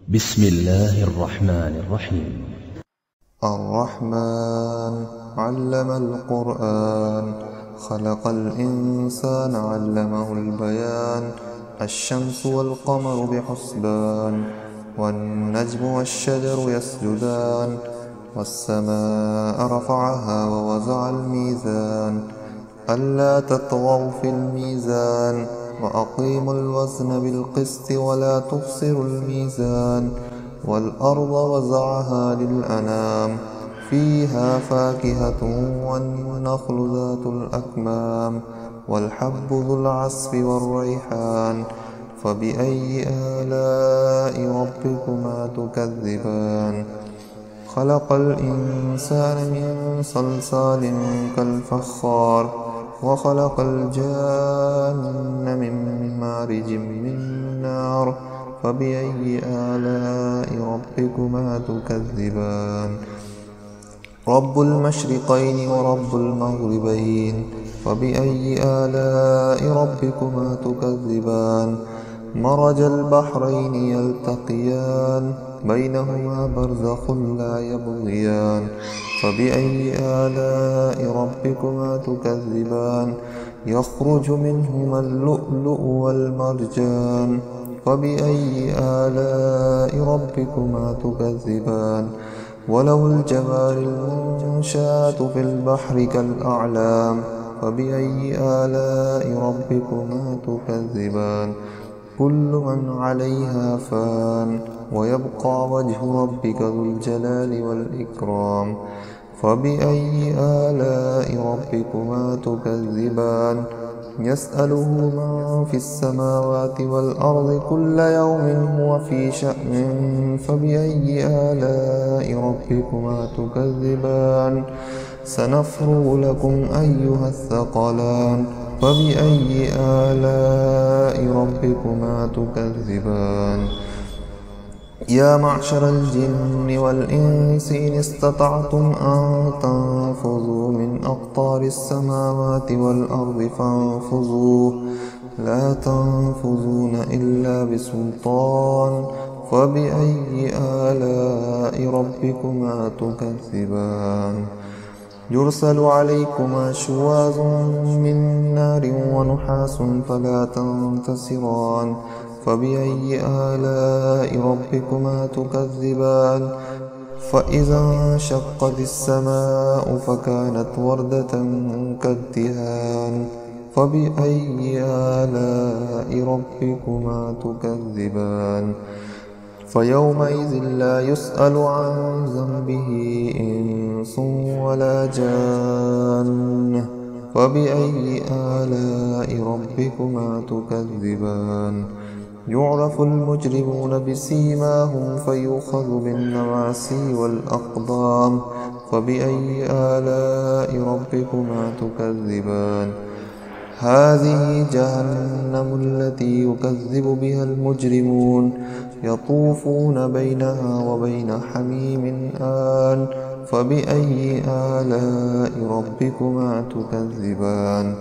بسم الله الرحمن الرحيم. الرحمن علم القرآن خلق الإنسان علمه البيان. الشمس والقمر بحسبان والنجم والشجر يسجدان. والسماء رفعها ووضع الميزان ألا تطغوا في الميزان وأقيموا الوزن بالقسط ولا تخسروا الميزان. والأرض وضعها للأنام فيها فاكهة والنخل ذات الأكمام والحب ذو العصف والريحان. فبأي آلاء ربكما تكذبان؟ خلق الإنسان من صلصال كالفخار وخلق الجان من مارج من نار. فبأي آلاء ربكما تكذبان؟ رب المشرقين ورب المغربين. فبأي آلاء ربكما تكذبان؟ مرج البحرين يلتقيان بينهما برزخ لا يبغيان. فبأي آلاء ربكما تكذبان؟ يخرج منهما اللؤلؤ والمرجان. فبأي آلاء ربكما تكذبان؟ وله الجوار المنشآت في البحر كالأعلام. فبأي آلاء ربكما تكذبان؟ كل من عليها فان ويبقى وجه ربك ذو الجلال والإكرام. فبأي آلاء ربكما تكذبان؟ يسأله من في السماوات والأرض كل يوم هو في شأن. فبأي آلاء ربكما تكذبان؟ سنفرغ لكم أيها الثقلان. فبأي آلاء ربكما تكذبان؟ يا معشر الجن والإنس إن استطعتم أن تنفذوا من أقطار السماوات والأرض فانفذوا لا تنفذون إلا بسلطان. فبأي آلاء ربكما تكذبان؟ يرسل عليكما شواظ من نار ونحاس فلا تنتصران. فبأي آلاء ربكما تكذبان؟ فإذا انشقت السماء فكانت وردة كالدهان. فبأي آلاء ربكما تكذبان؟ فيومئذ لا يسأل عن ذنبه إنس ولا جان. فبأي آلاء ربكما تكذبان؟ يعرف المجرمون بسيماهم فيؤخذ بالنواسي والأقدام. فبأي آلاء ربكما تكذبان؟ هذه جهنم التي يكذب بها المجرمون يطوفون بينها وبين حميم آن. فبأي آلاء ربكما تكذبان؟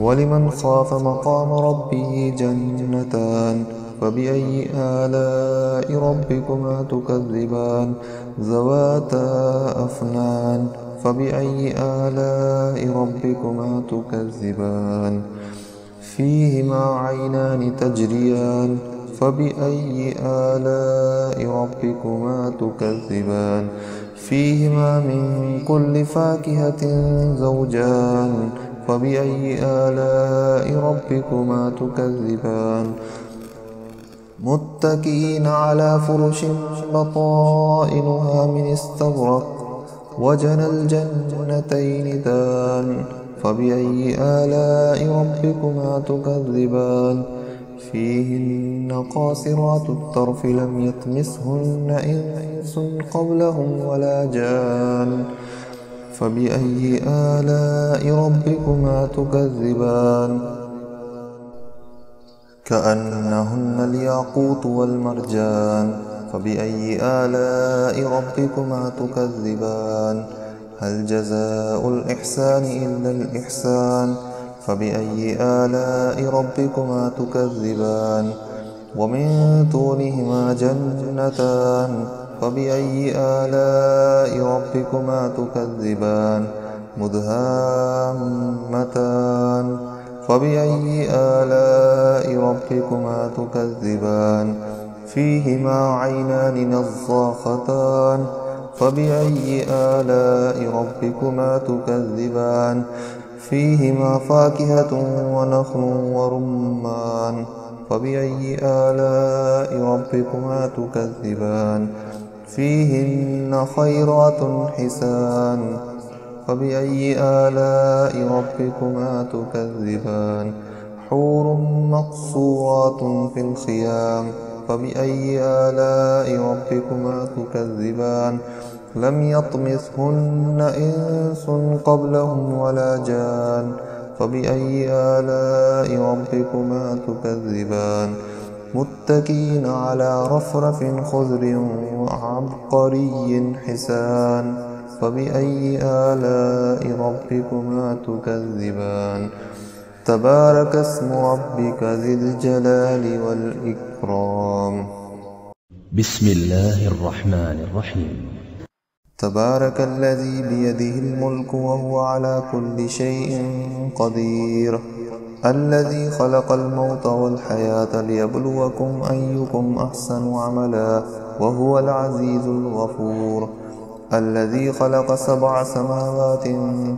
ولمن خاف مقام ربه جنتان. فبأي آلاء ربكما تكذبان؟ ذواتا أفنان. فبأي آلاء ربكما تكذبان؟ فيهما عينان تجريان. فبأي آلاء ربكما تكذبان؟ فيهما من كل فاكهة زوجان. فبأي آلاء ربكما تكذبان؟ متكئين على فرش بطائنها من استبرق وجنى الجنتين دان. فبأي آلاء ربكما تكذبان؟ فيهن قاصرات الطرف لم يطمثهن إنس قبلهم ولا جان. فبأي آلاء ربكما تكذبان؟ كأنهن الياقوت والمرجان. فبأي آلاء ربكما تكذبان؟ هل جزاء الإحسان إلا الإحسان؟ فبأي آلاء ربكما تكذبان؟ ومن دونهما جنتان فبأي آلاء ربكما تكذبان مدهامتان فبأي آلاء ربكما تكذبان فيهما عينان نضاختان فبأي آلاء ربكما تكذبان فيهما فاكهة ونخل ورمان فبأي آلاء ربكما تكذبان فيهن خيرات حسان فبأي آلاء ربكما تكذبان حور مقصورات في الخيام فبأي آلاء ربكما تكذبان لم يطمثهن إنس قبلهم ولا جان فبأي آلاء ربكما تكذبان متكئين على رفرف خضر وعبقري حسان فبأي آلاء ربكما تكذبان تبارك اسم ربك ذي الجلال والإكرام. بسم الله الرحمن الرحيم. تبارك الذي بيده الملك وهو على كل شيء قدير الذي خلق الموت والحياة ليبلوكم أيكم أحسن عملا وهو العزيز الغفور الذي خلق 7 سماوات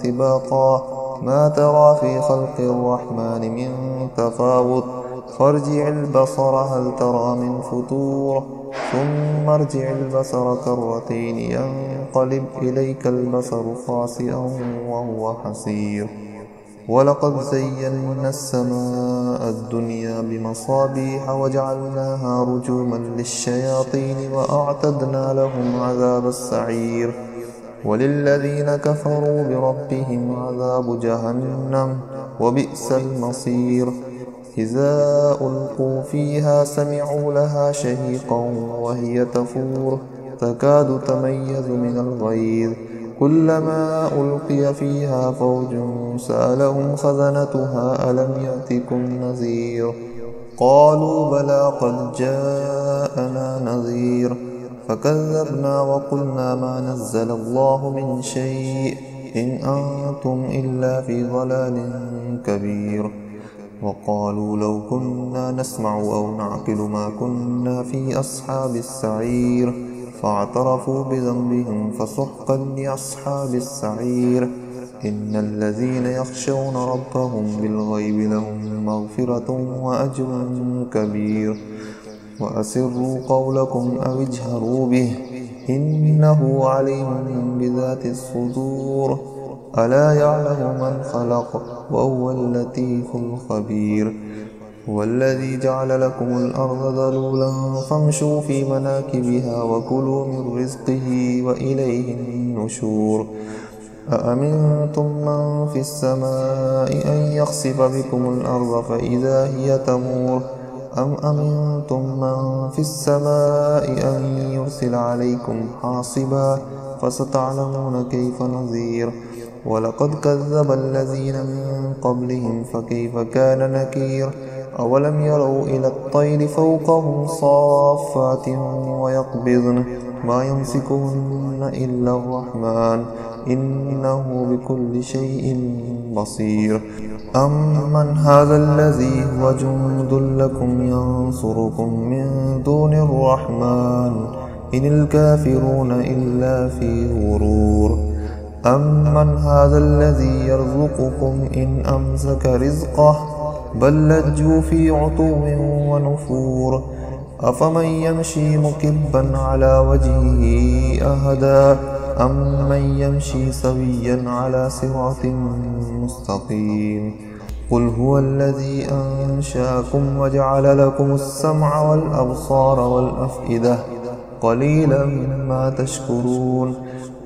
طباقا ما ترى في خلق الرحمن من تفاوت فارجع البصر هل ترى من فتور ثم ارجع البصر كرتين ينقلب إليك البصر خاسئا وهو حسير ولقد زينا السماء الدنيا بمصابيح وجعلناها رجوما للشياطين وأعتدنا لهم عذاب السعير وللذين كفروا بربهم عذاب جهنم وبئس المصير إذا ألقوا فيها سمعوا لها شهيقا وهي تفور تكاد تميز من الغيظ كلما ألقي فيها فوج سألهم خزنتها ألم يأتكم نذير قالوا بلى قد جاءنا نذير فكذبنا وقلنا ما نزل الله من شيء إن أنتم إلا في ضلال كبير وقالوا لو كنا نسمع أو نعقل ما كنا في أصحاب السعير فاعترفوا بذنبهم فسحقا لأصحاب السعير إن الذين يخشون ربهم بالغيب لهم مغفرة وأجر كبير وأسروا قولكم أو اجهروا به إنه عليم بذات الصدور ألا يعلم من خلق وهو اللطيف الخبير والذي جعل لكم الأرض ذلولا فامشوا في مناكبها وكلوا من رزقه وإليه النشور أأمنتم من في السماء أن يخسف بكم الأرض فإذا هي تمور أم أمنتم من في السماء أن يرسل عليكم حاصبا فستعلمون كيف نذير ولقد كذب الذين من قبلهم فكيف كان نكير أولم يروا إلى الطير فوقهم صافات ويقبضن ما يمسكهن إلا الرحمن إنه بكل شيء بصير أمن هذا الذي هو جند لكم ينصركم من دون الرحمن إن الكافرون إلا في غرور أمن هذا الذي يرزقكم إن أمسك رزقه بل لجوا في عتو ونفور أفمن يمشي مكبا على وجهه أهدى أمن يمشي سويا على صراط مستقيم قل هو الذي أنشأكم وجعل لكم السمع والأبصار والأفئدة قليلا ما تشكرون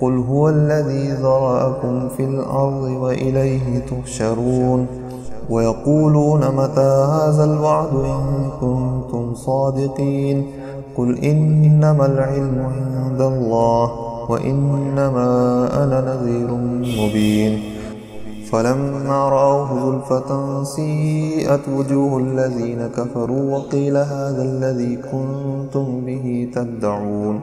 قل هو الذي ذرأكم في الأرض وإليه تحشرون ويقولون متى هذا الوعد إن كنتم صادقين قل إنما العلم عند الله وإنما أنا نذير مبين فلما رأوه زلفة سيئت وجوه الذين كفروا وقيل هذا الذي كنتم به تدعون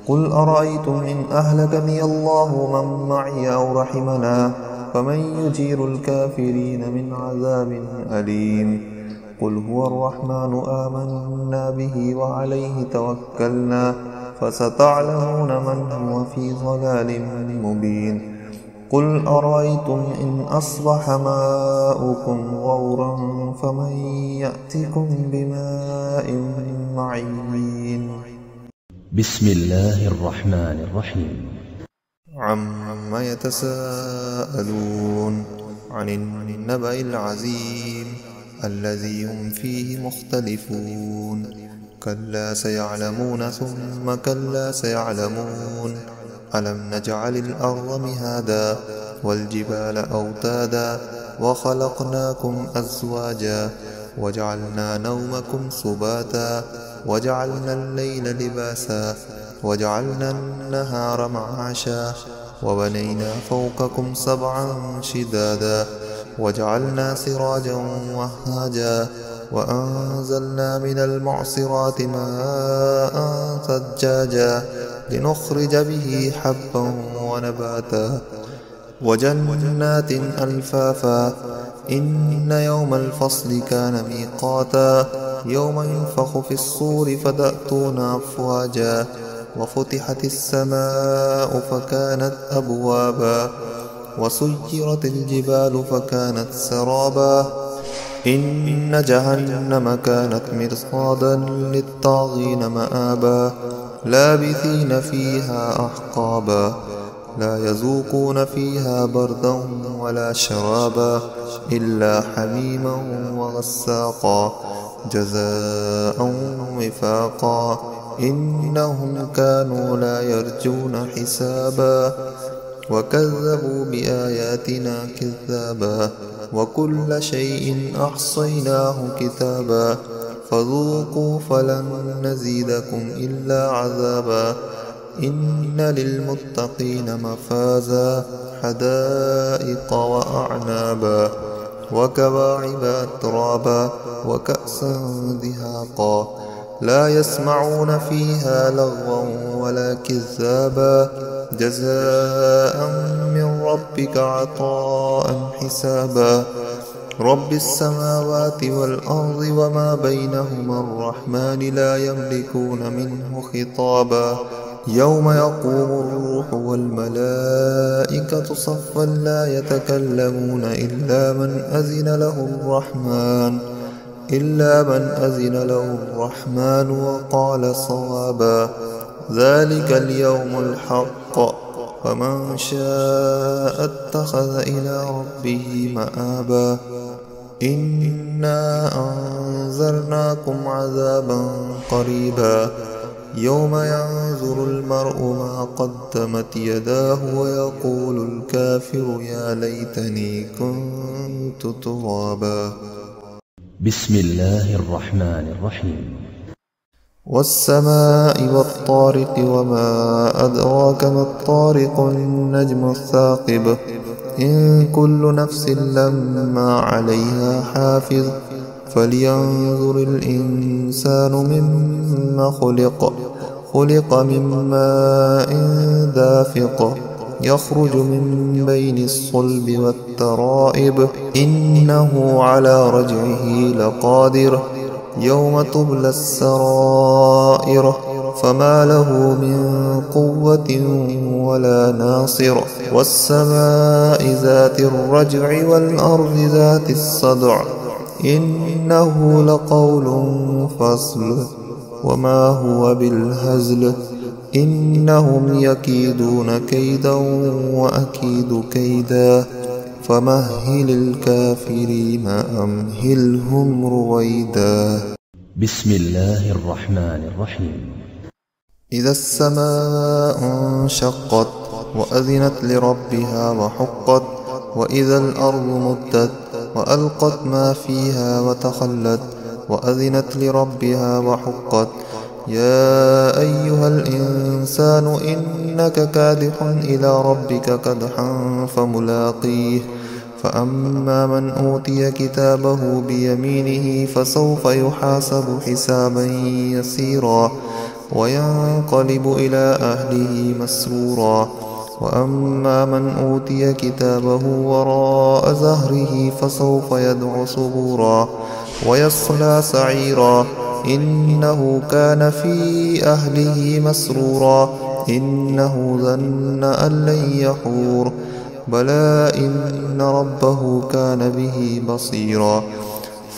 قل أرأيتم إن أهلكني الله ومن معي أو رحمنا فمن يجير الكافرين من عذاب أليم قل هو الرحمن آمنا به وعليه توكلنا فستعلمون من هو في ضلال مبين قل أرأيتم إن أصبح ماؤكم غورا فمن يأتكم بماء معين بسم الله الرحمن الرحيم عما يتساءلون عن النبأ العظيم الذي هم فيه مختلفون كلا سيعلمون ثم كلا سيعلمون ألم نجعل الأرض مهادا والجبال أوتادا وخلقناكم أزواجا وجعلنا نومكم سباتا وجعلنا الليل لباسا وجعلنا النهار معاشا وبنينا فوقكم سبعا شدادا وجعلنا سراجا وهاجا وأنزلنا من المعصرات ماء ثجاجا لنخرج به حبا ونباتا وجنات ألفافا إن يوم الفصل كان ميقاتا يوم ينفخ في الصور فتأتون أفواجا وفتحت السماء فكانت أبوابا وسيرت الجبال فكانت سرابا إن جهنم كانت مرصادا للطاغين مآبا لابثين فيها أحقابا لا يذوقون فيها بردا ولا شرابا إلا حميما وغساقا جزاء وفاقا إنهم كانوا لا يرجون حسابا وكذبوا بآياتنا كذابا وكل شيء أحصيناه كتابا فذوقوا فلن نزيدكم إلا عذابا إن للمتقين مفازا حدائق وأعنابا وكواعب أترابا وكأسا دهاقا لا يسمعون فيها لغوا ولا كذابا جزاء من ربك عطاء حسابا رب السماوات والأرض وما بينهما الرحمن لا يملكون منه خطابا يوم يقوم الروح والملائكة صفا لا يتكلمون إلا من أذن له الرحمن وقال صوابا ذلك اليوم الحق فمن شاء اتخذ إلى ربه مآبا إنا أنذرناكم عذابا قريبا يوم ينظر المرء ما قدمت يداه ويقول الكافر يا ليتني كنت ترابا بسم الله الرحمن الرحيم والسماء والطارق وما أدراك ما الطارق النجم الثاقب إن كل نفس لما عليها حافظ فلينظر الإنسان مما خلق من ماء دافق يخرج من بين الصلب والترائب إنه على رجعه لقادر يوم تبلى السرائر فما له من قوة ولا ناصر والسماء ذات الرجع والأرض ذات الصدع إنه لقول فصل وما هو بالهزل إنهم يكيدون كيدا وأكيد كيدا فمهل الكافرين أمهلهم رويدا بسم الله الرحمن الرحيم إذا السماء انشقت وأذنت لربها وحقت وإذا الأرض مدت وألقت ما فيها وتخلت وأذنت لربها وحقت يا أيها الإنسان إنك كادح إلى ربك كدحا فملاقيه فأما من أوتي كتابه بيمينه فسوف يحاسب حسابا يسيرا وينقلب إلى أهله مسرورا. وأما من أوتي كتابه وراء ظهره فسوف يدعو صبورا ويصلى سعيرا إنه كان في أهله مسرورا إنه ظن أن لن يحور بلى إن ربه كان به بصيرا.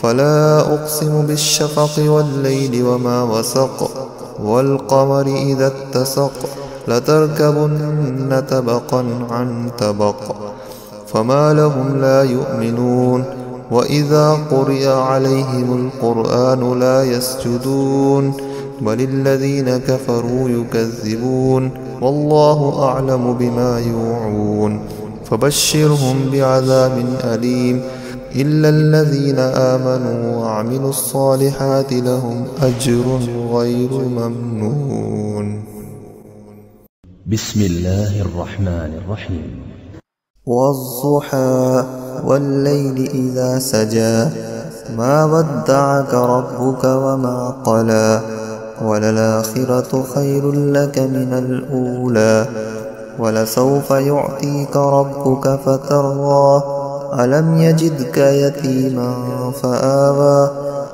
فلا أقسم بالشفق والليل وما وسق والقمر إذا اتسق لتركبن طبقا عن طبق فما لهم لا يؤمنون وإذا قرئ عليهم القرآن لا يسجدون بل الذين كفروا يكذبون والله أعلم بما يوعون. فبشرهم بعذاب أليم إلا الذين آمنوا وعملوا الصالحات لهم أجر غير ممنون. بسم الله الرحمن الرحيم. والضحى والليل إذا سجى ما ودعك ربك وما قلى وللآخرة خير لك من الأولى ولسوف يعطيك ربك فترضى ألم يجدك يتيما فآوى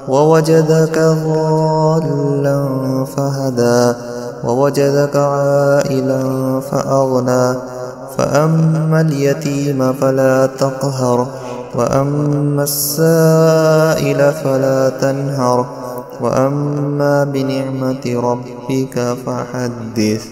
ووجدك ضالا فهدى ووجدك عائلا فأغنى فأما اليتيم فلا تقهر وأما السائل فلا تنهر وأما بنعمة ربك فحدث.